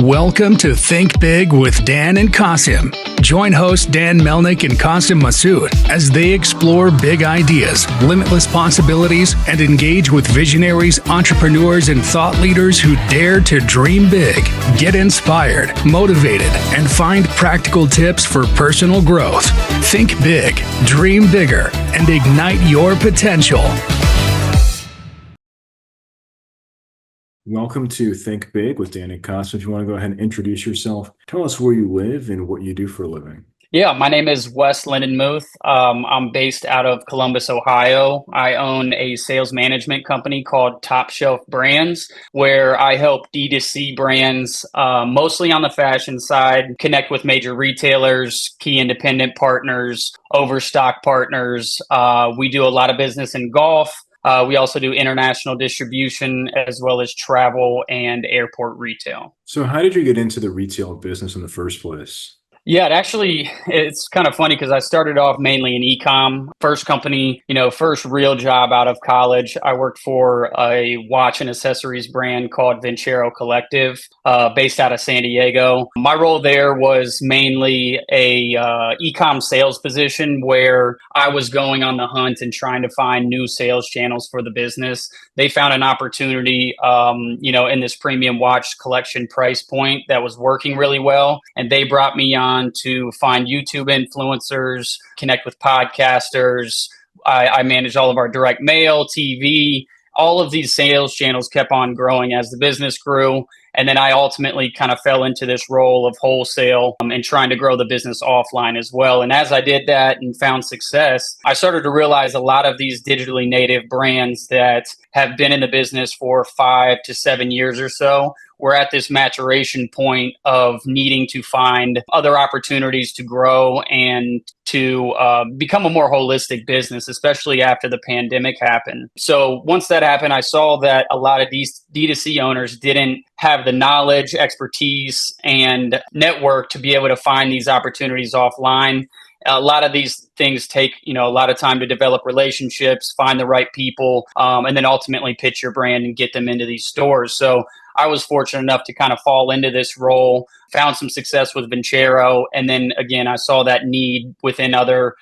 Welcome to Think Big with Dan and Qasim. Join hosts Dan Melnick and Qasim Masood as they explore big ideas, limitless possibilities, and engage with visionaries, entrepreneurs, and thought leaders who dare to dream big, get inspired, motivated, and find practical tips for personal growth. Think big, dream bigger, and ignite your potential. Welcome to Think Big with Dan and Qasim. If you want to go ahead and introduce yourself, tell us where you live and what you do for a living. Yeah, my name is Wes Lindenmuth. I'm based out of Columbus, Ohio. I own a sales management company called TopShelf Brandz, where I help D2C brands, mostly on the fashion side, connect with major retailers, key independent partners, overstock partners. We do a lot of business in golf. We also do international distribution as well as travel and airport retail. So how did you get into the retail business in the first place? Yeah, it's kind of funny because I started off mainly in e-com. First company, first real job out of college. I worked for a watch and accessories brand called Venchero Collective, based out of San Diego. My role there was mainly a e-com sales position where I was going on the hunt and trying to find new sales channels for the business. They found an opportunity, in this premium watch collection price point that was working really well. And they brought me on to find YouTube influencers, connect with podcasters. I manage all of our direct mail, TV. All of these sales channels kept on growing as the business grew. And then I ultimately kind of fell into this role of wholesale and trying to grow the business offline as well. And as I did that and found success, I started to realize a lot of these digitally native brands that have been in the business for 5 to 7 years or so, we're at this maturation point of needing to find other opportunities to grow and to become a more holistic business, especially after the pandemic happened. So once that happened, I saw that a lot of these D2C owners didn't have the knowledge, expertise, and network to be able to find these opportunities offline. A lot of these things take, a lot of time to develop relationships, find the right people, and then ultimately pitch your brand and get them into these stores. So I was fortunate enough to kind of fall into this role, found some success with Venchero. And then again, I saw that need within other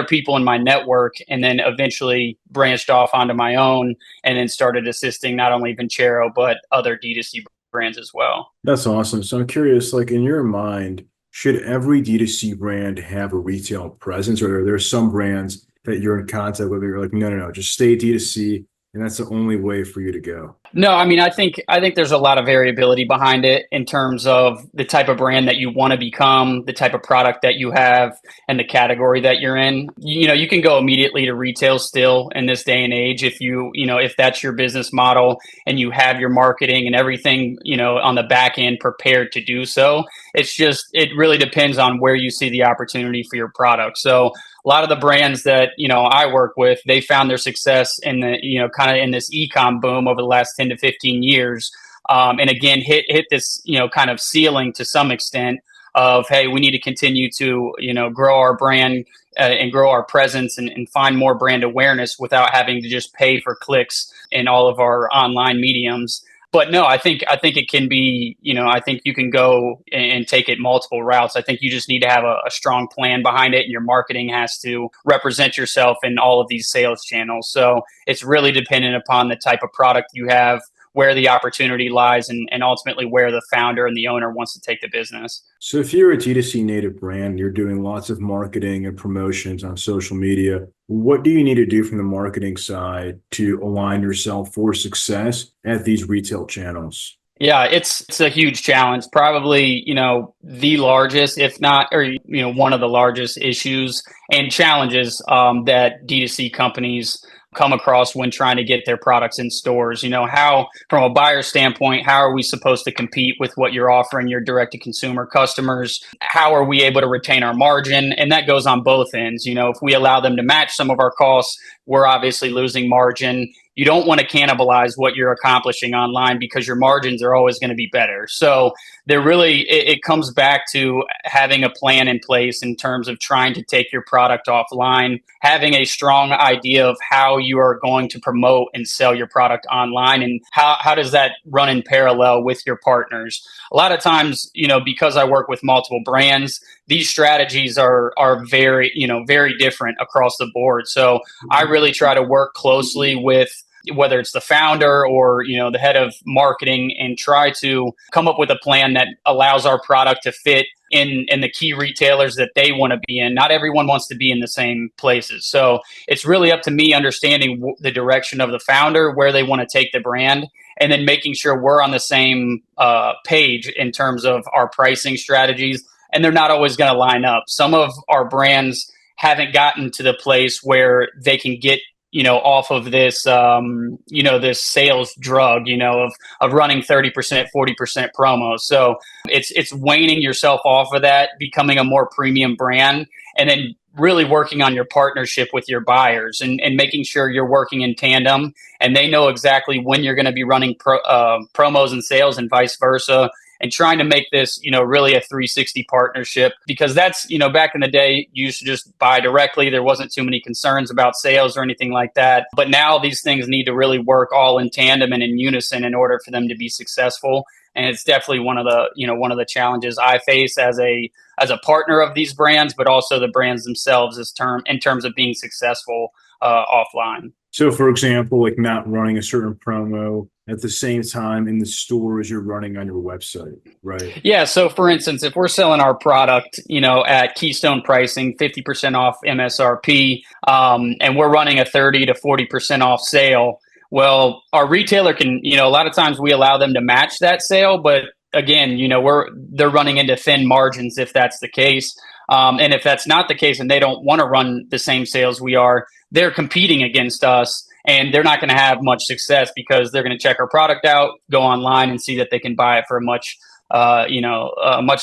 people in my network, and then eventually branched off onto my own and then started assisting not only Venchero, but other D2C brands as well. That's awesome. So I'm curious, like in your mind, should every D2C brand have a retail presence, or are there some brands that you're in contact with, you're like, no, just stay D2C, and that's the only way for you to go? No, I think there's a lot of variability behind it in terms of the type of brand that you want to become, the type of product that you have, and the category that you're in. You can go immediately to retail still in this day and age if that's your business model and you have your marketing and everything, on the back end prepared to do so. It really depends on where you see the opportunity for your product. So a lot of the brands that, I work with, they found their success in the, kind of in this e-com boom over the last 10 to 15 years. And again, hit this, kind of ceiling to some extent of, hey, we need to continue to, grow our brand and grow our presence and find more brand awareness without having to just pay for clicks in all of our online mediums. But no, I think it can be, I think you can go and take it multiple routes. I think you just need to have a strong plan behind it, and your marketing has to represent yourself in all of these sales channels. So it's really dependent upon the type of product you have, where the opportunity lies, and ultimately where the founder and the owner wants to take the business. So if you're a D2C native brand, you're doing lots of marketing and promotions on social media, what do you need to do from the marketing side to align yourself for success at these retail channels? Yeah, it's a huge challenge. Probably, the largest, if not, or, one of the largest issues and challenges that D2C companies come across when trying to get their products in stores. How, from a buyer standpoint, how are we supposed to compete with what you're offering your direct to consumer customers? How are we able to retain our margin? And that goes on both ends. If we allow them to match some of our costs, we're obviously losing margin. you don't want to cannibalize what you're accomplishing online because your margins are always going to be better. So it comes back to having a plan in place in terms of trying to take your product offline, having a strong idea of how you are going to promote and sell your product online, and how does that run in parallel with your partners. A lot of times, because I work with multiple brands, these strategies are very, very different across the board. So I really try to work closely with whether it's the founder or the head of marketing, and try to come up with a plan that allows our product to fit in the key retailers that they want to be in. Not everyone wants to be in the same places. So it's really up to me understanding the direction of the founder, where they want to take the brand, and then making sure we're on the same page in terms of our pricing strategies. And they're not always going to line up. Some of our brands haven't gotten to the place where they can get off of this, this sales drug, of running 30%, 40% promos. So it's waning yourself off of that, becoming a more premium brand, and then really working on your partnership with your buyers and making sure you're working in tandem, and they know exactly when you're going to be running promos and sales, and vice versa. And trying to make this, really a 360 partnership, because that's, back in the day, you used to just buy directly. There wasn't too many concerns about sales or anything like that. But now these things need to really work all in tandem and in unison in order for them to be successful. And it's definitely one of the challenges I face as a partner of these brands, but also the brands themselves in terms of being successful offline. So, for example, like not running a certain promo at the same time in the store as you're running on your website, right? Yeah. So, for instance, if we're selling our product, at Keystone pricing, 50% off MSRP, and we're running a 30 to 40% off sale, well, our retailer can, a lot of times we allow them to match that sale, but again, they're running into thin margins if that's the case. And if that's not the case and they don't want to run the same sales we are, they're competing against us, and they're not going to have much success because they're going to check our product out, go online, and see that they can buy it for a much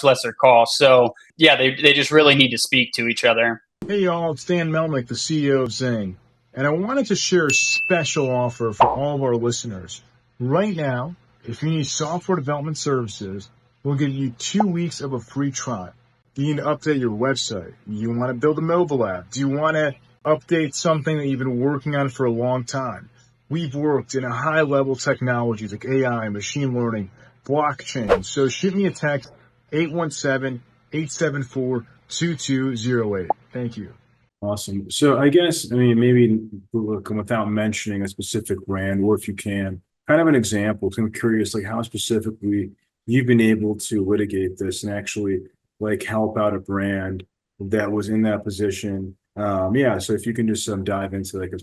lesser cost. So yeah, they just really need to speak to each other. Hey y'all, it's Dan Melnick, the CEO of Zing, and I wanted to share a special offer for all of our listeners. Right now, if you need software development services, we'll give you 2 weeks of a free trial. Do you need to update your website? Do you want to build a mobile app? Do you want to update something that you've been working on for a long time? We've worked in a high-level technologies like AI, machine learning, blockchain. So shoot me a text, 817-874-2208. Thank you. Awesome. So I guess, maybe without mentioning a specific brand, or if you can, kind of an example, because I'm curious, like how specifically you've been able to litigate this and actually like help out a brand that was in that position. So if you can just dive into like a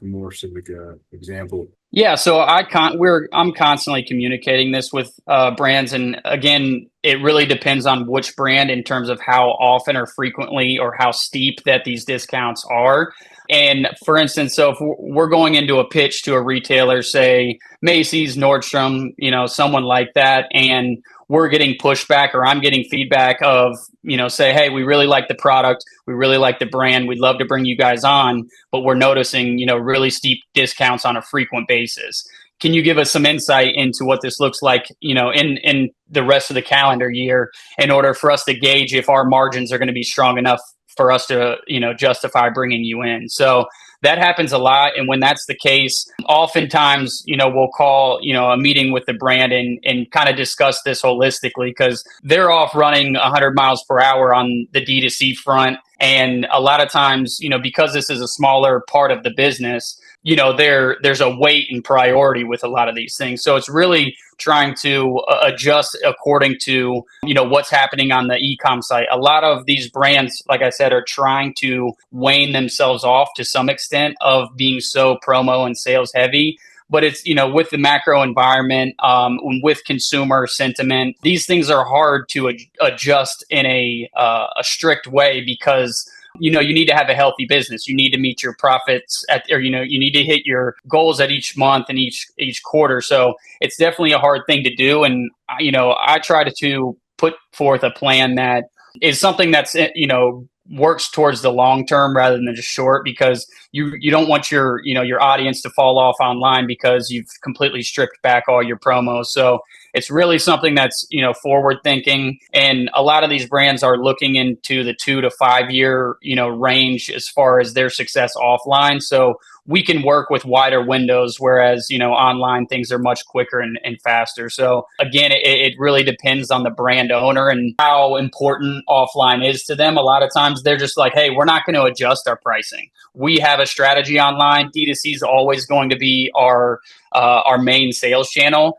more specific example. Yeah, so I'm constantly communicating this with brands, and again, it really depends on which brand in terms of how often or frequently or how steep that these discounts are. And for instance, so if we're going into a pitch to a retailer, say Macy's, Nordstrom, someone like that, and we're getting pushback, or I'm getting feedback of, say, hey, we really like the product, we really like the brand, we'd love to bring you guys on, but we're noticing, really steep discounts on a frequent basis. Can you give us some insight into what this looks like, in the rest of the calendar year, in order for us to gauge if our margins are going to be strong enough for us to, justify bringing you in? So that happens a lot. And when that's the case, oftentimes, we'll call, a meeting with the brand and kind of discuss this holistically, because they're off running 100 miles per hour on the D2C front. And a lot of times, because this is a smaller part of the business, there's a weight and priority with a lot of these things. So it's really trying to adjust according to, what's happening on the e-com site. A lot of these brands, like I said, are trying to wane themselves off to some extent of being so promo and sales heavy. But it's, with the macro environment, with consumer sentiment, these things are hard to adjust in a strict way, because you need to have a healthy business. You need to meet your profits you need to hit your goals at each month and each quarter. So it's definitely a hard thing to do. And, I try to put forth a plan that is something that's, works towards the long term rather than just short, because you don't want your audience to fall off online because you've completely stripped back all your promos. So it's really something that's, forward thinking. And a lot of these brands are looking into the 2 to 5 year, range as far as their success offline. So we can work with wider windows, whereas, online things are much quicker and faster. So again, it really depends on the brand owner and how important offline is to them. A lot of times they're just like, hey, we're not going to adjust our pricing. We have a strategy online. D2C is always going to be our main sales channel.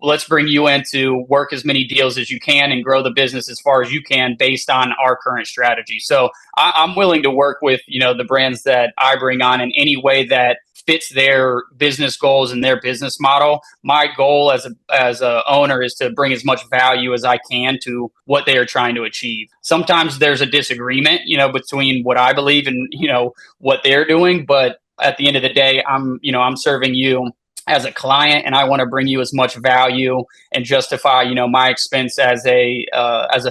Let's bring you in to work as many deals as you can and grow the business as far as you can based on our current strategy. So I'm willing to work with, the brands that I bring on in any way that fits their business goals and their business model. My goal as a owner is to bring as much value as I can to what they are trying to achieve. Sometimes there's a disagreement, between what I believe and, what they're doing. But at the end of the day, I'm serving you as a client, and I want to bring you as much value and justify, my expense as a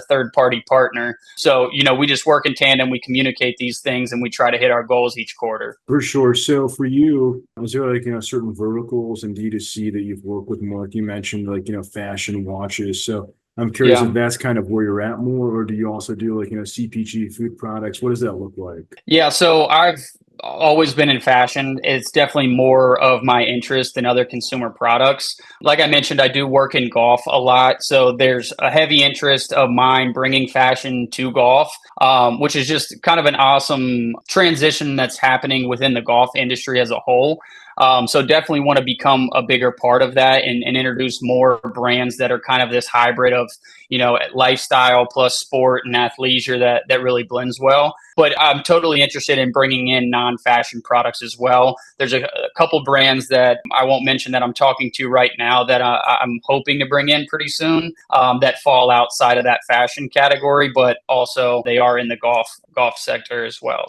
third party partner. So, we just work in tandem. We communicate these things, and we try to hit our goals each quarter. For sure. So for you, is there certain verticals in D2C that you've worked with more? Like you mentioned, fashion, watches. So I'm curious if that's kind of where you're at more, or do you also do CPG, food products? What does that look like? Yeah. So I've always been in fashion. It's definitely more of my interest than other consumer products. Like I mentioned, I do work in golf a lot. So there's a heavy interest of mine bringing fashion to golf, which is just kind of an awesome transition that's happening within the golf industry as a whole. So definitely want to become a bigger part of that and introduce more brands that are kind of this hybrid of, lifestyle plus sport and athleisure that really blends well. But I'm totally interested in bringing in non-fashion products as well. There's a couple brands that I won't mention that I'm talking to right now that I'm hoping to bring in pretty soon that fall outside of that fashion category, but also they are in the golf sector as well.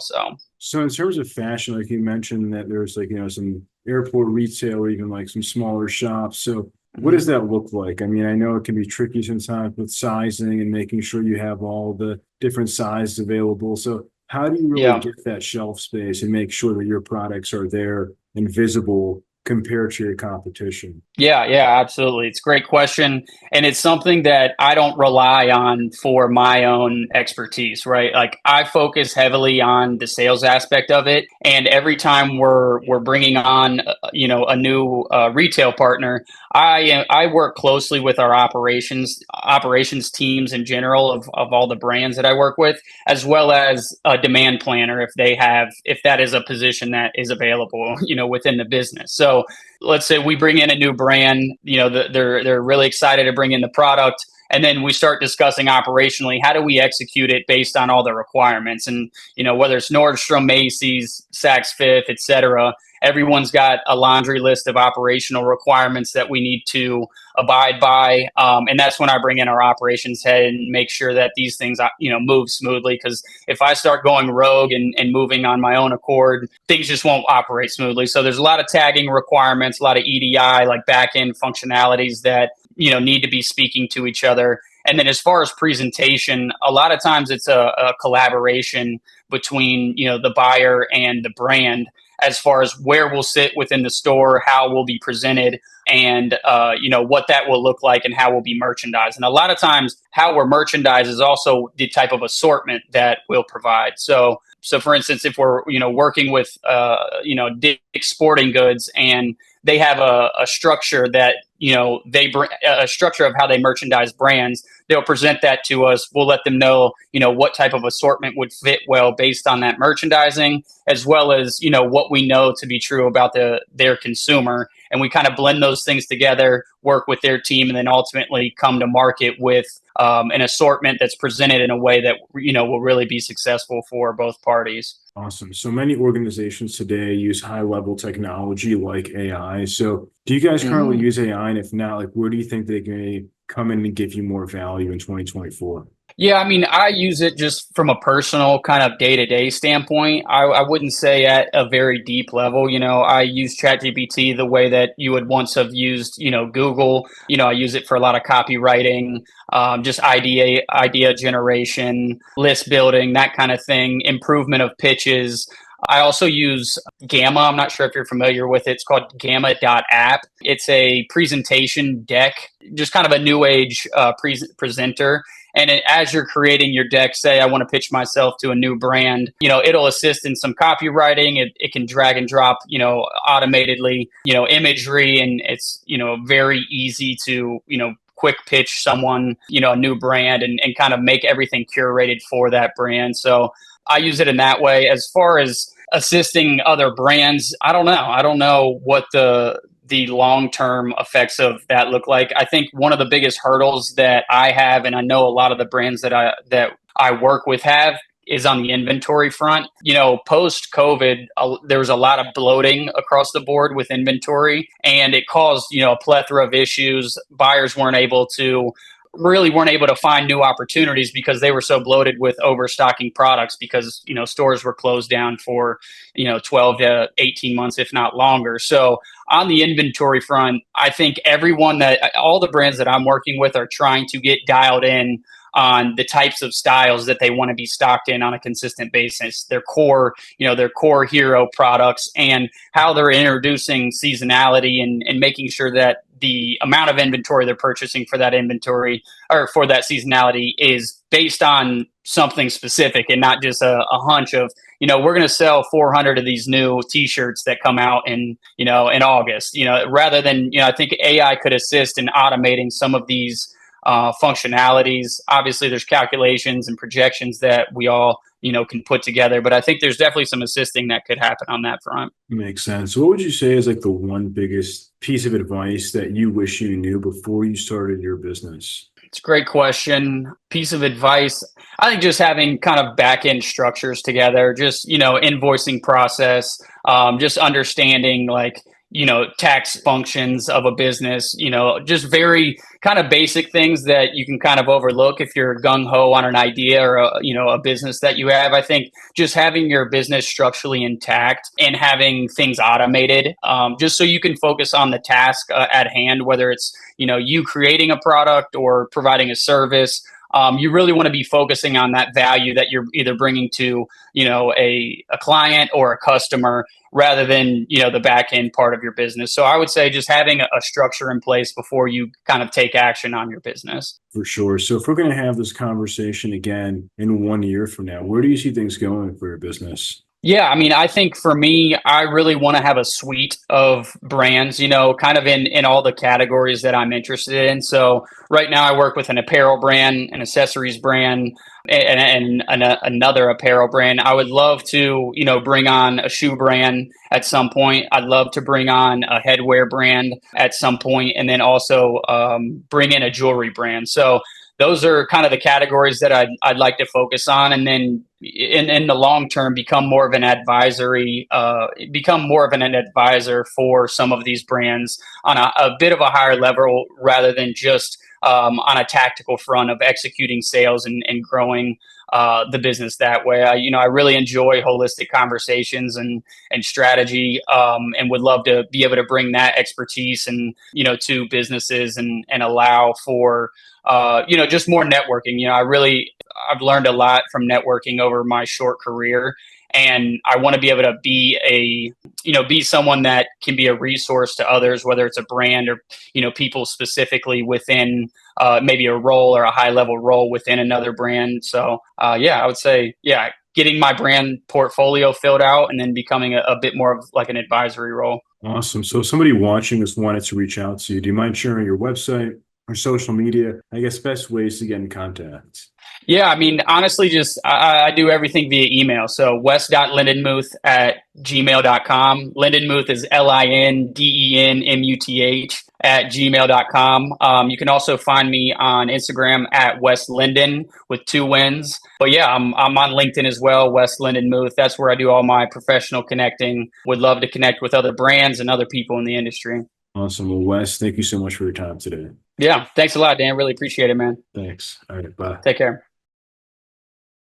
So in terms of fashion, like you mentioned that there's some airport retail or even some smaller shops. So what does that look like? I mean, I know it can be tricky sometimes with sizing and making sure you have all the different sizes available. So how do you really get that shelf space and make sure that your products are there and visible compared to your competition? Yeah, absolutely. It's a great question. And it's something that I don't rely on for my own expertise, right? Like I focus heavily on the sales aspect of it. And every time we're bringing on, a new retail partner, I work closely with our operations teams in general of all the brands that I work with, as well as a demand planner if that is a position that is available, within the business. So let's say we bring in a new brand, they're really excited to bring in the product. And then we start discussing operationally, how do we execute it based on all the requirements? And, whether it's Nordstrom, Macy's, Saks Fifth, et cetera, everyone's got a laundry list of operational requirements that we need to abide by. And that's when I bring in our operations head and make sure that these things, move smoothly. Because if I start going rogue and moving on my own accord, things just won't operate smoothly. So there's a lot of tagging requirements, a lot of EDI, like back-end functionalities that, need to be speaking to each other. And then as far as presentation, a lot of times it's a collaboration between, the buyer and the brand as far as where we'll sit within the store, how we'll be presented, and, what that will look like and how we'll be merchandised. And a lot of times how we're merchandised is also the type of assortment that we'll provide. So for instance, if we're, working with, Dick's Sporting Goods and they have a structure that, they bring a structure of how they merchandise brands, they'll present that to us. We'll let them know, what type of assortment would fit well based on that merchandising, as well as, what we know to be true about their consumer. And we kind of blend those things together, work with their team, and then ultimately come to market with an assortment that's presented in a way that, will really be successful for both parties. Awesome. So many organizations today use high-level technology like AI. So do you guys currently use AI? And if not, where do you think they can come in and give you more value in 2024? Yeah, I mean, I use it just from a personal kind of day-to-day standpoint. I wouldn't say at a very deep level. I use ChatGPT the way that you would once have used, Google. I use it for a lot of copywriting, just idea generation, list building, that kind of thing, improvement of pitches. I also use Gamma. I'm not sure if you're familiar with it. It's called Gamma.app. It's a presentation deck, just kind of a new age presenter. And as you're creating your deck, say I want to pitch myself to a new brand, it'll assist in some copywriting. It can drag and drop, automatedly, imagery, and it's, very easy to, quick pitch someone, a new brand and kind of make everything curated for that brand. So I use it in that way. As far as assisting other brands, I don't know. I don't know what the long-term effects of that look like. I think one of the biggest hurdles that I have, and I know a lot of the brands that I work with have, is on the inventory front. Post-COVID, there was a lot of bloating across the board with inventory, and it caused, a plethora of issues. Buyers weren't able to find new opportunities because they were so bloated with overstocking products because, stores were closed down for, 12 to 18 months, if not longer. So on the inventory front, I think all the brands that I'm working with are trying to get dialed in on the types of styles that they want to be stocked in on a consistent basis, their core hero products, and how they're introducing seasonality and making sure that the amount of inventory they're purchasing for that inventory or for that seasonality is based on something specific and not just a hunch of, we're going to sell 400 of these new t-shirts that come out in August, rather than, I think AI could assist in automating some of these functionalities. Obviously there's calculations and projections that we all, can put together, but I think there's definitely some assisting that could happen on that front. Makes sense. What would you say is like the one biggest piece of advice that you wish you knew before you started your business? It's a great question. Piece of advice, I think just having kind of back end structures together, just, invoicing process, just understanding tax functions of a business, just very kind of basic things that you can kind of overlook if you're gung-ho on an idea or a business that you have. I think just having your business structurally intact and having things automated, just so you can focus on the task at hand, whether it's, you creating a product or providing a service. You really want to be focusing on that value that you're either bringing to, a client or a customer rather than, the back end part of your business. So I would say just having a structure in place before you kind of take action on your business. For sure. So if we're going to have this conversation again in 1 year from now, where do you see things going for your business? Yeah, I mean, I think for me, I really want to have a suite of brands, kind of in all the categories that I'm interested in. So right now I work with an apparel brand, an accessories brand, and another apparel brand. I would love to, bring on a shoe brand at some point. I'd love to bring on a headwear brand at some point, and then also bring in a jewelry brand. So those are kind of the categories that I'd like to focus on, and then in the long term become more of an advisor for some of these brands on a bit of a higher level rather than just on a tactical front of executing sales and growing the business that way. I really enjoy holistic conversations and strategy, and would love to be able to bring that expertise and, to businesses and allow for, just more networking. I've learned a lot from networking over my short career, and I want to be able to be someone that can be a resource to others, whether it's a brand or, people specifically within maybe a role or a high level role within another brand. So, I would say, getting my brand portfolio filled out and then becoming a bit more of like an advisory role. Awesome. So if somebody watching this wanted to reach out to you, do you mind sharing your website or social media? I guess best ways to get in contact. Yeah, I mean, honestly, just I do everything via email. So wes.lindenmuth@gmail.com. Lindenmuth is LINDENMUTH @gmail.com. You can also find me on Instagram at Wes Linden with 2 N's. But yeah, I'm on LinkedIn as well, Wes Lindenmuth. That's where I do all my professional connecting. Would love to connect with other brands and other people in the industry. Awesome. Well, Wes, thank you so much for your time today. Yeah, thanks a lot, Dan. Really appreciate it, man. Thanks. All right. Bye. Take care.